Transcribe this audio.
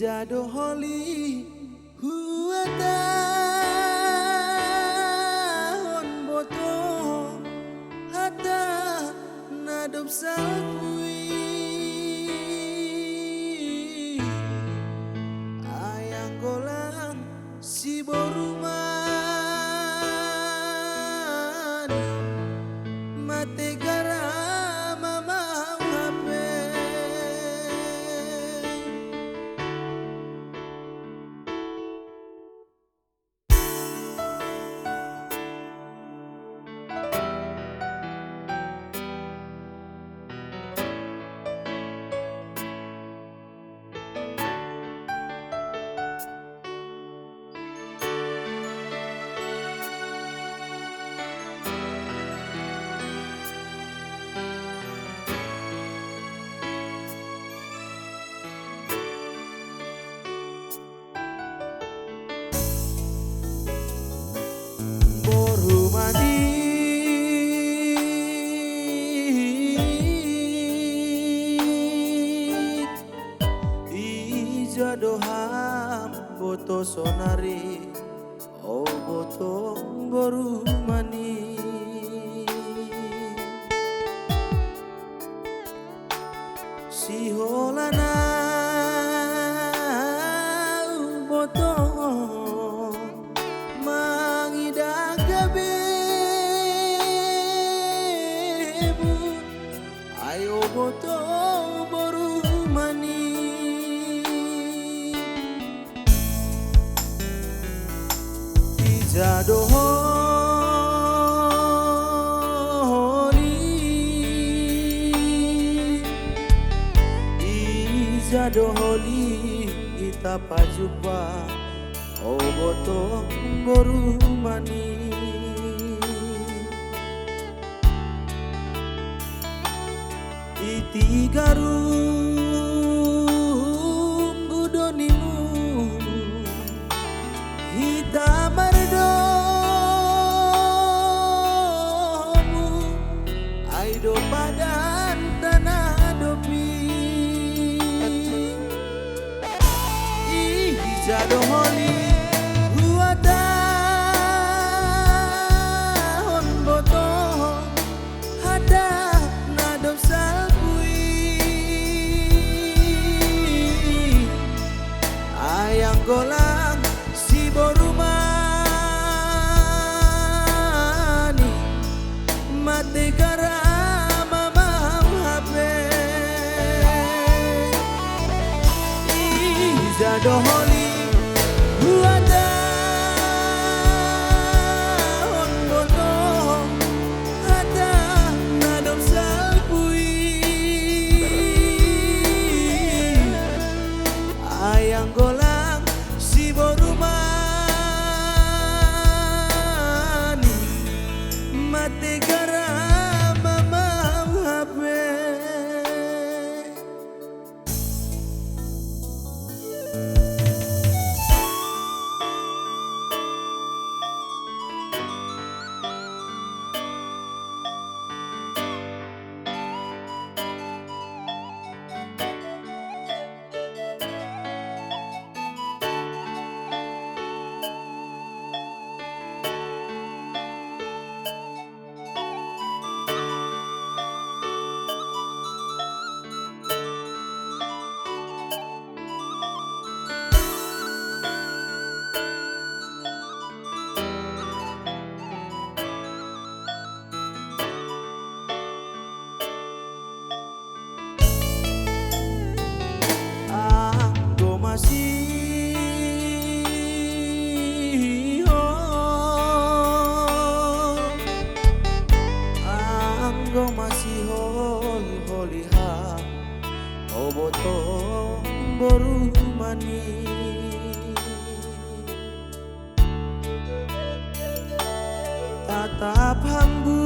Ijado holi huata hon boto hata nadop sakui ayang golang si boruman mate garama mau hape Jadoham boto sonari oh boto boru mani si holana boto mangida gabebu ayo boto boru mani Ijado holi Ijado holi ita pajupa oh boto boru mani iti garum gudonimu hita mardomu aido badan tanah dopi ijado holi huata hon boto hada nadop salpui ayang golang si borumani mate garama mau hape ijado holi huata hon boto hata nadop salpui ayang golang si borumani mate garama mau hape Anggo masih anggo masih holiha oh boto boru mani tatap hambu